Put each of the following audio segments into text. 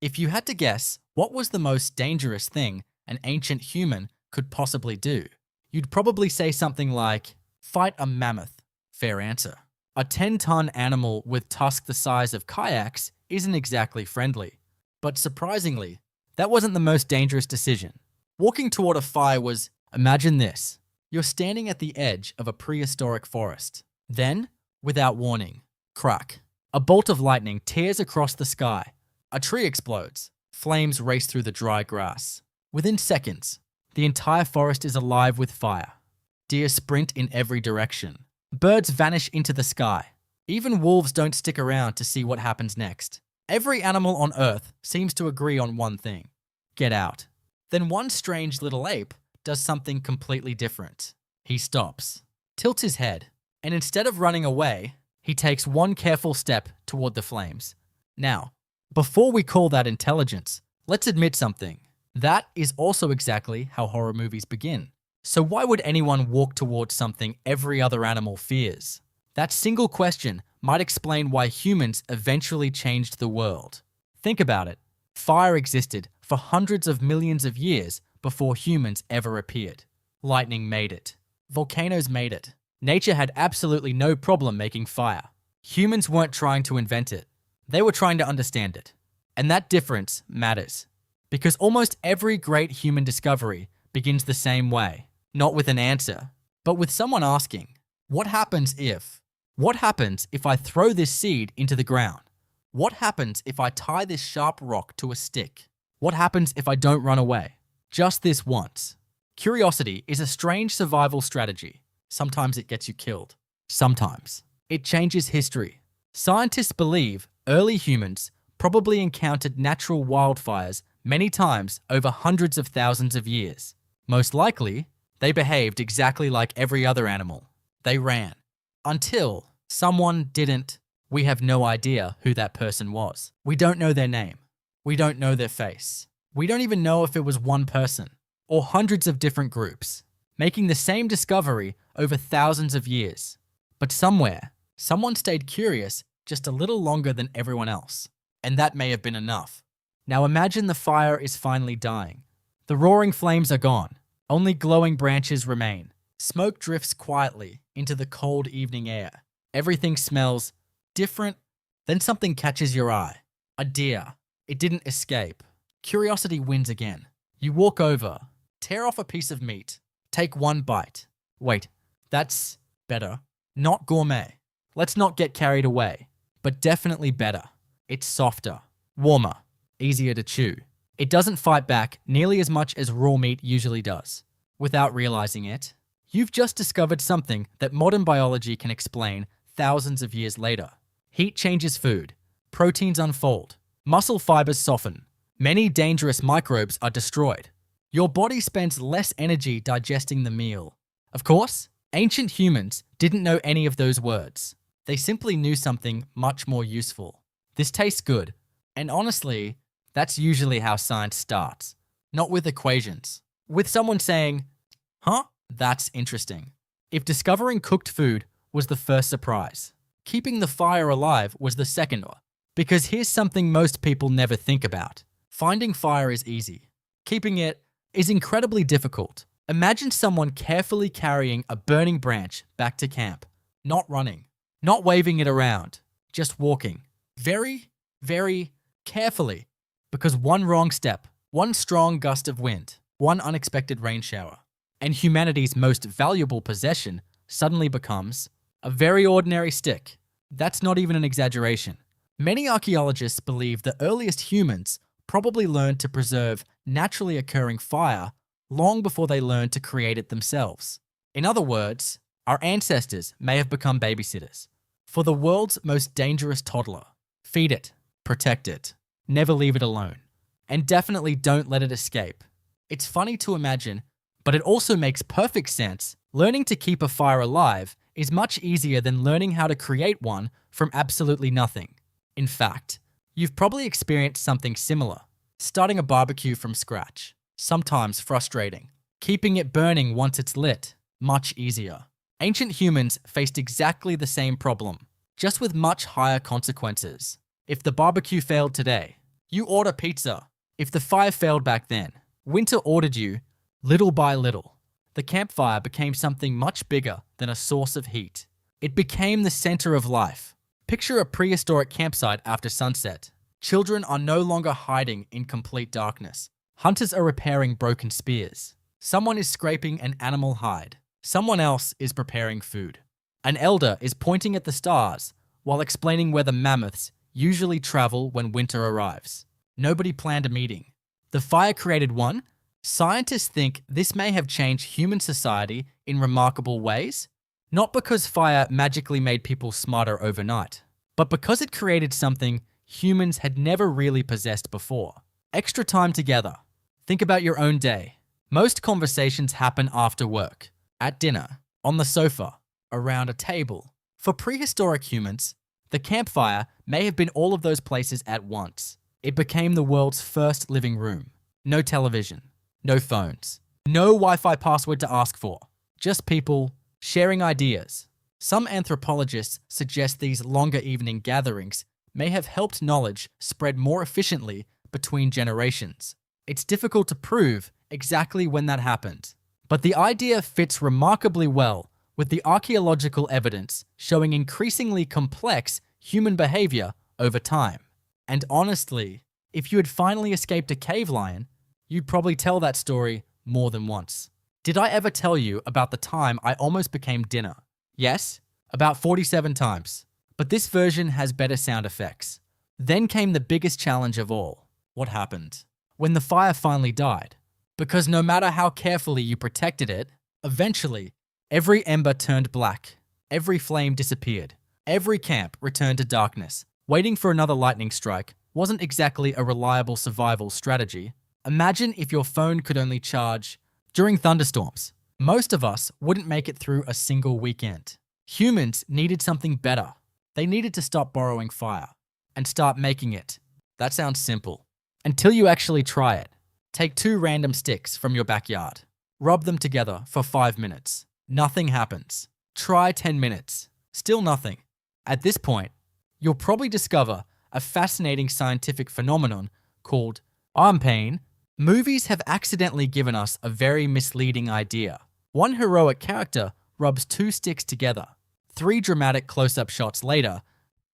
If you had to guess what was the most dangerous thing an ancient human could possibly do, you'd probably say something like, fight a mammoth. Fair answer. A 10-ton animal with tusks the size of kayaks isn't exactly friendly. But surprisingly, that wasn't the most dangerous decision. Walking toward a fire was, imagine this. You're standing at the edge of a prehistoric forest. Then, without warning, crack. A bolt of lightning tears across the sky. A tree explodes. Flames race through the dry grass. Within seconds, the entire forest is alive with fire. Deer sprint in every direction. Birds vanish into the sky. Even wolves don't stick around to see what happens next. Every animal on Earth seems to agree on one thing: get out. Then one strange little ape does something completely different. He stops, tilts his head, and instead of running away, he takes one careful step toward the flames. Now, before we call that intelligence, let's admit something. That is also exactly how horror movies begin. So why would anyone walk towards something every other animal fears? That single question might explain why humans eventually changed the world. Think about it. Fire existed for hundreds of millions of years before humans ever appeared. Lightning made it. Volcanoes made it. Nature had absolutely no problem making fire. Humans weren't trying to invent it. They were trying to understand it. And that difference matters. Because almost every great human discovery begins the same way. Not with an answer, but with someone asking, what happens if? What happens if I throw this seed into the ground? What happens if I tie this sharp rock to a stick? What happens if I don't run away? Just this once. Curiosity is a strange survival strategy. Sometimes it gets you killed. Sometimes it changes history. Scientists believe early humans probably encountered natural wildfires many times over hundreds of thousands of years. Most likely, they behaved exactly like every other animal. They ran. Until someone didn't. We have no idea who that person was. We don't know their name. We don't know their face. We don't even know if it was one person or hundreds of different groups, making the same discovery over thousands of years. But somewhere, someone stayed curious just a little longer than everyone else. And that may have been enough. Now imagine the fire is finally dying. The roaring flames are gone. Only glowing branches remain. Smoke drifts quietly into the cold evening air. Everything smells different. Then something catches your eye. A deer. It didn't escape. Curiosity wins again. You walk over, tear off a piece of meat, take one bite. Wait, that's better. Not gourmet. Let's not get carried away. But definitely better. It's softer, warmer, easier to chew. It doesn't fight back nearly as much as raw meat usually does. Without realizing it, you've just discovered something that modern biology can explain thousands of years later. Heat changes food. Proteins unfold. Muscle fibers soften. Many dangerous microbes are destroyed. Your body spends less energy digesting the meal. Of course, ancient humans didn't know any of those words. They simply knew something much more useful. This tastes good. And honestly, that's usually how science starts. Not with equations. With someone saying, huh? That's interesting. If discovering cooked food was the first surprise, keeping the fire alive was the second one. Because here's something most people never think about. Finding fire is easy. Keeping it is incredibly difficult. Imagine someone carefully carrying a burning branch back to camp. Not running. Not waving it around. Just walking. Very, very carefully. Because one wrong step, one strong gust of wind, one unexpected rain shower, and humanity's most valuable possession suddenly becomes a very ordinary stick. That's not even an exaggeration. Many archaeologists believe the earliest humans probably learned to preserve naturally occurring fire long before they learned to create it themselves. In other words, our ancestors may have become babysitters for the world's most dangerous toddler. Feed it, protect it, never leave it alone, and definitely don't let it escape. It's funny to imagine, but it also makes perfect sense. Learning to keep a fire alive is much easier than learning how to create one from absolutely nothing. In fact, you've probably experienced something similar. Starting a barbecue from scratch, sometimes frustrating. Keeping it burning once it's lit, much easier. Ancient humans faced exactly the same problem, just with much higher consequences. If the barbecue failed today, You order pizza. If the fire failed back then, winter ordered you, little by little. The campfire became something much bigger than a source of heat. It became the center of life. Picture a prehistoric campsite after sunset. Children are no longer hiding in complete darkness. Hunters are repairing broken spears. Someone is scraping an animal hide. Someone else is preparing food. An elder is pointing at the stars while explaining where the mammoths usually travel when winter arrives. Nobody planned a meeting. The fire created one. Scientists think this may have changed human society in remarkable ways, not because fire magically made people smarter overnight, but because it created something humans had never really possessed before. Extra time together. Think about your own day. Most conversations happen after work, at dinner, on the sofa, around a table. For prehistoric humans, the campfire may have been all of those places at once. It became the world's first living room. No television, no phones, no Wi-Fi password to ask for. Just people sharing ideas. Some anthropologists suggest these longer evening gatherings may have helped knowledge spread more efficiently between generations. It's difficult to prove exactly when that happened, but the idea fits remarkably well with the archaeological evidence showing increasingly complex human behavior over time. And honestly, if you had finally escaped a cave lion, you'd probably tell that story more than once. Did I ever tell you about the time I almost became dinner? Yes, about 47 times. But this version has better sound effects. Then came the biggest challenge of all. What happened? When the fire finally died. Because no matter how carefully you protected it, eventually, every ember turned black. Every flame disappeared. Every camp returned to darkness. Waiting for another lightning strike wasn't exactly a reliable survival strategy. Imagine if your phone could only charge during thunderstorms. Most of us wouldn't make it through a single weekend. Humans needed something better. They needed to stop borrowing fire and start making it. That sounds simple. Until you actually try it. Take 2 random sticks from your backyard. Rub them together for 5 minutes. Nothing happens. Try 10 minutes. Still nothing. At this point, you'll probably discover a fascinating scientific phenomenon called arm pain. Movies have accidentally given us a very misleading idea. One heroic character rubs 2 sticks together. 3 dramatic close-up shots later,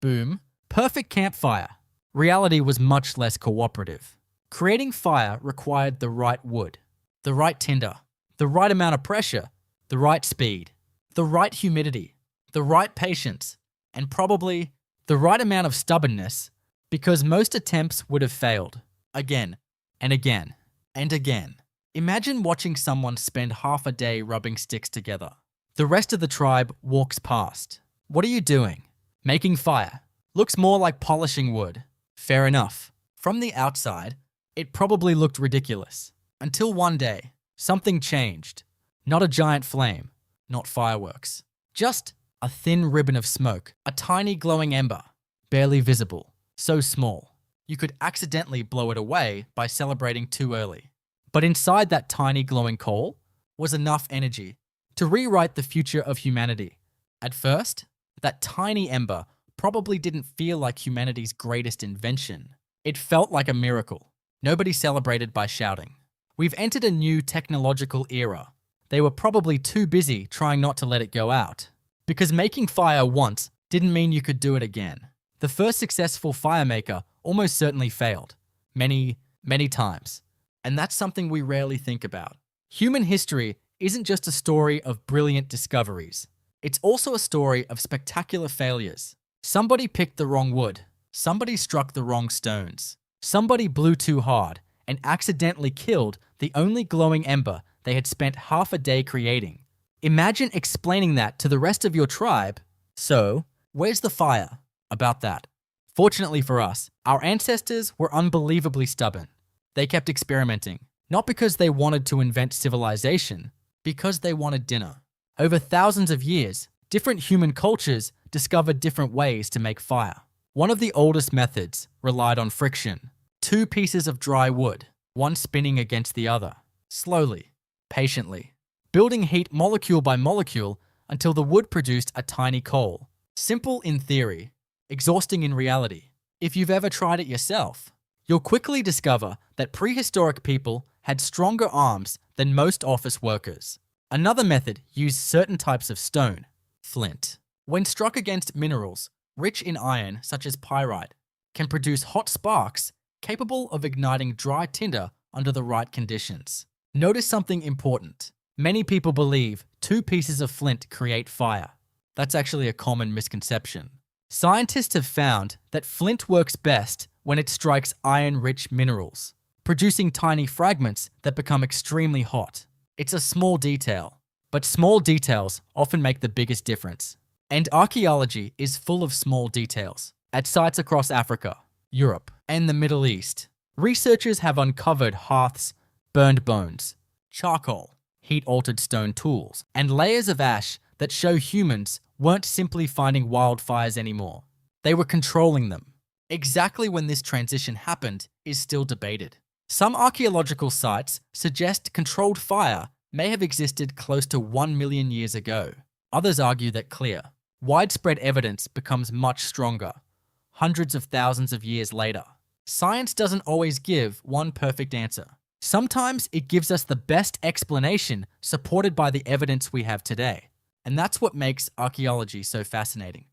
boom, perfect campfire. Reality was much less cooperative. Creating fire required the right wood, the right tinder, the right amount of pressure, the right speed, the right humidity, the right patience, and probably the right amount of stubbornness, because most attempts would have failed again and again and again. Imagine watching someone spend half a day rubbing sticks together. The rest of the tribe walks past. What are you doing? Making fire. Looks more like polishing wood. Fair enough. From the outside, it probably looked ridiculous. Until one day, something changed. Not a giant flame, not fireworks. Just a thin ribbon of smoke, a tiny glowing ember, barely visible, so small. You could accidentally blow it away by celebrating too early. But inside that tiny glowing coal was enough energy to rewrite the future of humanity. At first, that tiny ember probably didn't feel like humanity's greatest invention. It felt like a miracle. Nobody celebrated by shouting. We've entered a new technological era. They were probably too busy trying not to let it go out. Because making fire once didn't mean you could do it again. The first successful fire maker almost certainly failed. Many times. And that's something we rarely think about. Human history isn't just a story of brilliant discoveries. It's also a story of spectacular failures. Somebody picked the wrong wood. Somebody struck the wrong stones. Somebody blew too hard and accidentally killed the only glowing ember they had spent half a day creating. Imagine explaining that to the rest of your tribe. So, where's the fire? About that. Fortunately for us, our ancestors were unbelievably stubborn. They kept experimenting, not because they wanted to invent civilization, because they wanted dinner. Over thousands of years, different human cultures discovered different ways to make fire. One of the oldest methods relied on friction. 2 pieces of dry wood, one spinning against the other, slowly, patiently, building heat molecule by molecule until the wood produced a tiny coal. Simple in theory, exhausting in reality. If you've ever tried it yourself, you'll quickly discover that prehistoric people had stronger arms than most office workers. Another method used certain types of stone, flint. When struck against minerals rich in iron, such as pyrite, can produce hot sparks capable of igniting dry tinder under the right conditions. Notice something important. Many people believe 2 pieces of flint create fire. That's actually a common misconception. Scientists have found that flint works best when it strikes iron-rich minerals, producing tiny fragments that become extremely hot. It's a small detail, but small details often make the biggest difference. And archaeology is full of small details. At sites across Africa, Europe, and the Middle East, researchers have uncovered hearths, burned bones, charcoal, heat-altered stone tools, and layers of ash that show humans weren't simply finding wildfires anymore. They were controlling them. Exactly when this transition happened is still debated. Some archaeological sites suggest controlled fire may have existed close to 1 million years ago. Others argue that clear, widespread evidence becomes much stronger, hundreds of thousands of years later. Science doesn't always give one perfect answer. Sometimes it gives us the best explanation supported by the evidence we have today. And that's what makes archaeology so fascinating.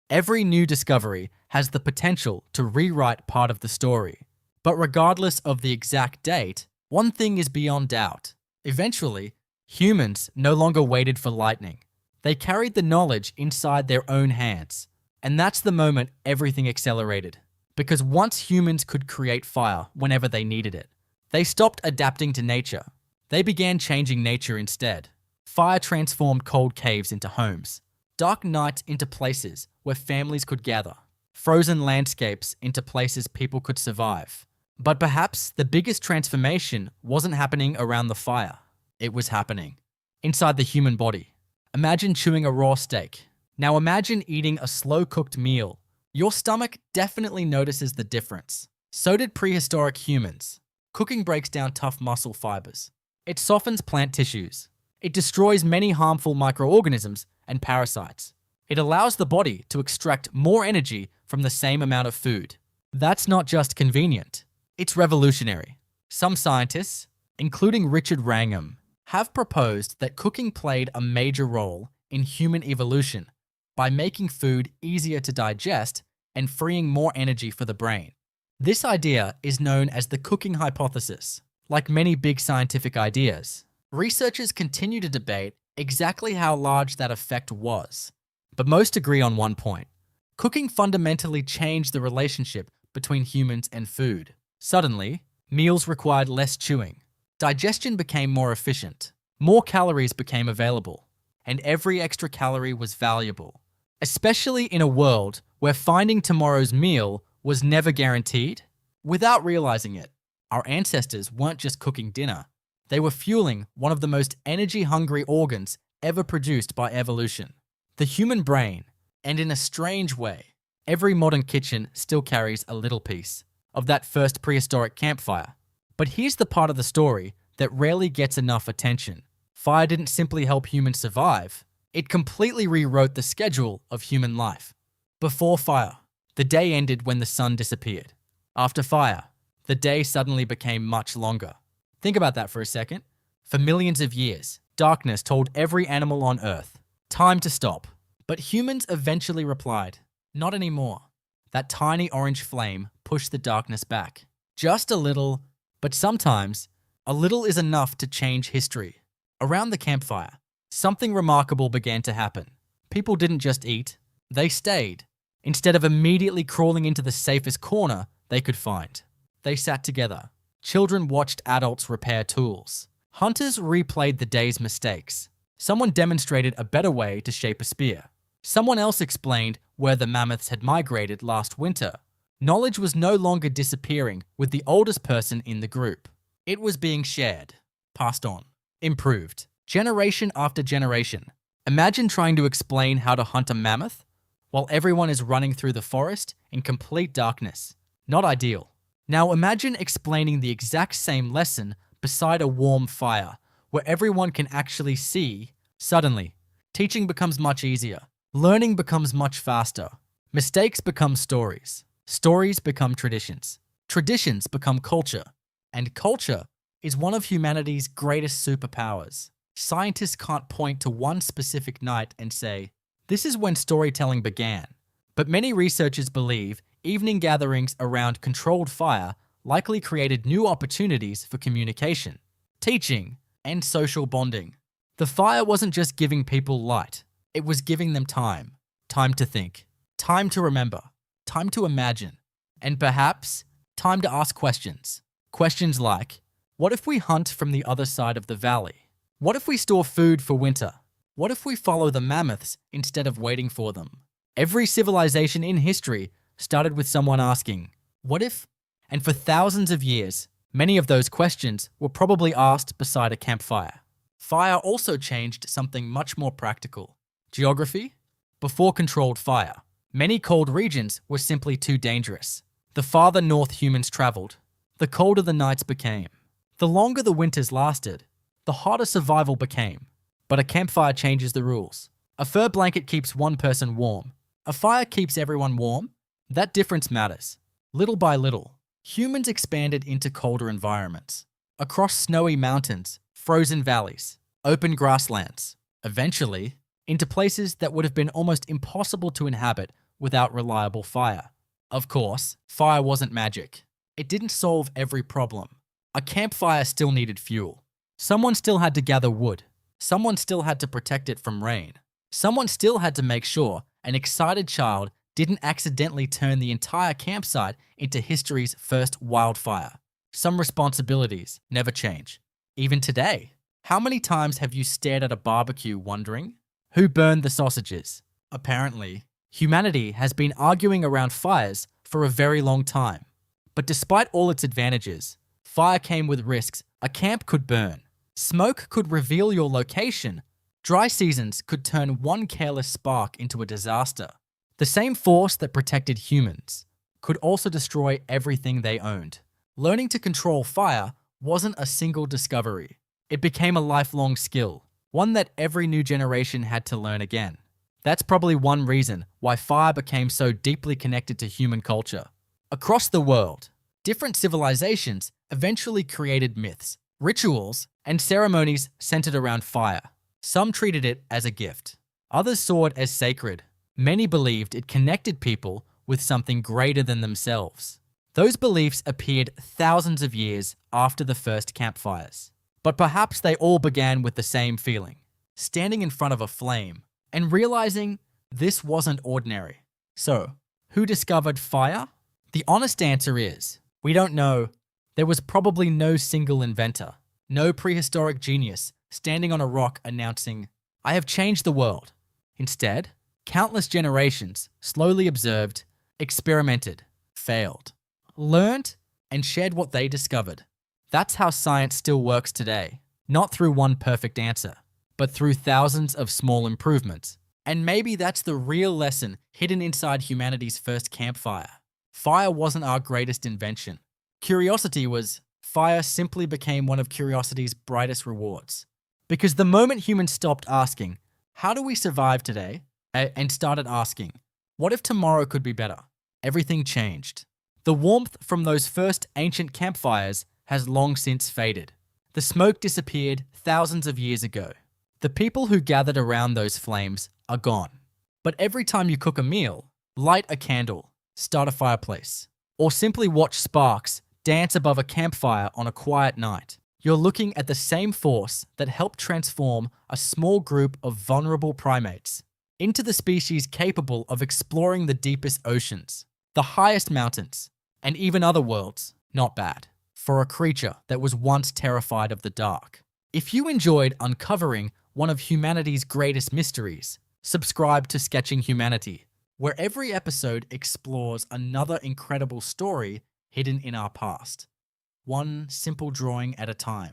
Every new discovery has the potential to rewrite part of the story. But regardless of the exact date, one thing is beyond doubt. Eventually, humans no longer waited for lightning. They carried the knowledge inside their own hands. And that's the moment everything accelerated. Because once humans could create fire whenever they needed it, they stopped adapting to nature. They began changing nature instead. Fire transformed cold caves into homes, dark nights into places where families could gather, frozen landscapes into places people could survive. But perhaps the biggest transformation wasn't happening around the fire. It was happening inside the human body. Imagine chewing a raw steak. Now imagine eating a slow-cooked meal. Your stomach definitely notices the difference. So did prehistoric humans. Cooking breaks down tough muscle fibers. It softens plant tissues. It destroys many harmful microorganisms and parasites. It allows the body to extract more energy from the same amount of food. That's not just convenient. It's revolutionary. Some scientists, including Richard Wrangham, have proposed that cooking played a major role in human evolution by making food easier to digest and freeing more energy for the brain. This idea is known as the cooking hypothesis. Like many big scientific ideas, researchers continue to debate exactly how large that effect was. But most agree on one point. Cooking fundamentally changed the relationship between humans and food. Suddenly, meals required less chewing. Digestion became more efficient. More calories became available. And every extra calorie was valuable. Especially in a world where finding tomorrow's meal was never guaranteed. Without realizing it, our ancestors weren't just cooking dinner. They were fueling one of the most energy-hungry organs ever produced by evolution, the human brain. And in a strange way, every modern kitchen still carries a little piece of that first prehistoric campfire. But here's the part of the story that rarely gets enough attention. Fire didn't simply help humans survive. It completely rewrote the schedule of human life. Before fire, the day ended when the sun disappeared. After fire, the day suddenly became much longer. Think about that for a second. For millions of years, darkness told every animal on Earth, time to stop. But humans eventually replied, not anymore. That tiny orange flame pushed the darkness back. Just a little, but sometimes, a little is enough to change history. Around the campfire, something remarkable began to happen. People didn't just eat, they stayed. Instead of immediately crawling into the safest corner they could find, they sat together. Children watched adults repair tools. Hunters replayed the day's mistakes. Someone demonstrated a better way to shape a spear. Someone else explained where the mammoths had migrated last winter. Knowledge was no longer disappearing with the oldest person in the group. It was being shared, passed on, improved, generation after generation. Imagine trying to explain how to hunt a mammoth while everyone is running through the forest in complete darkness. Not ideal. Now imagine explaining the exact same lesson beside a warm fire where everyone can actually see. Suddenly, teaching becomes much easier. Learning becomes much faster. Mistakes become stories. Stories become traditions. traditions become culture, and culture is one of humanity's greatest superpowers. Scientists can't point to one specific night and say, this is when storytelling began. But many researchers believe evening gatherings around controlled fire likely created new opportunities for communication, teaching, and social bonding. The fire wasn't just giving people light, it was giving them time. Time to think, time to remember, time to imagine, and perhaps time to ask questions. Questions like, what if we hunt from the other side of the valley? What if we store food for winter? What if we follow the mammoths instead of waiting for them? Every civilization in history started with someone asking, what if? And for thousands of years, many of those questions were probably asked beside a campfire. Fire also changed something much more practical. Geography? Before controlled fire, many cold regions were simply too dangerous. The farther north humans traveled, the colder the nights became. The longer the winters lasted, the harder survival became. But a campfire changes the rules. A fur blanket keeps one person warm. A fire keeps everyone warm. That difference matters. Little by little, humans expanded into colder environments. Across snowy mountains, frozen valleys, open grasslands. Eventually, into places that would have been almost impossible to inhabit without reliable fire. Of course, fire wasn't magic. It didn't solve every problem. A campfire still needed fuel. Someone still had to gather wood. Someone still had to protect it from rain. Someone still had to make sure an excited child didn't accidentally turn the entire campsite into history's first wildfire. Some responsibilities never change. Even today, how many times have you stared at a barbecue wondering, who burned the sausages? Apparently, humanity has been arguing around fires for a very long time. But despite all its advantages, fire came with risks. A camp could burn. Smoke could reveal your location. Dry seasons could turn one careless spark into a disaster. The same force that protected humans could also destroy everything they owned. Learning to control fire wasn't a single discovery. It became a lifelong skill, one that every new generation had to learn again. That's probably one reason why fire became so deeply connected to human culture. Across the world, different civilizations eventually created myths, rituals, and ceremonies centered around fire. Some treated it as a gift. Others saw it as sacred. Many believed it connected people with something greater than themselves. Those beliefs appeared thousands of years after the first campfires. But perhaps they all began with the same feeling, standing in front of a flame and realizing this wasn't ordinary. So, who discovered fire? The honest answer is, we don't know. There was probably no single inventor, no prehistoric genius standing on a rock announcing, I have changed the world. Instead, countless generations slowly observed, experimented, failed, learned, and shared what they discovered. That's how science still works today, not through one perfect answer, but through thousands of small improvements. And maybe that's the real lesson hidden inside humanity's first campfire. Fire wasn't our greatest invention. Curiosity was. Fire simply became one of curiosity's brightest rewards. Because the moment humans stopped asking, how do we survive today? And started asking, what if tomorrow could be better? Everything changed. The warmth from those first ancient campfires has long since faded. The smoke disappeared thousands of years ago. The people who gathered around those flames are gone. But every time you cook a meal, light a candle, start a fireplace, or simply watch sparks dance above a campfire on a quiet night, you're looking at the same force that helped transform a small group of vulnerable primates into the species capable of exploring the deepest oceans, the highest mountains, and even other worlds. Not bad for a creature that was once terrified of the dark. If you enjoyed uncovering one of humanity's greatest mysteries, subscribe to Sketching Humanity, where every episode explores another incredible story hidden in our past, one simple drawing at a time.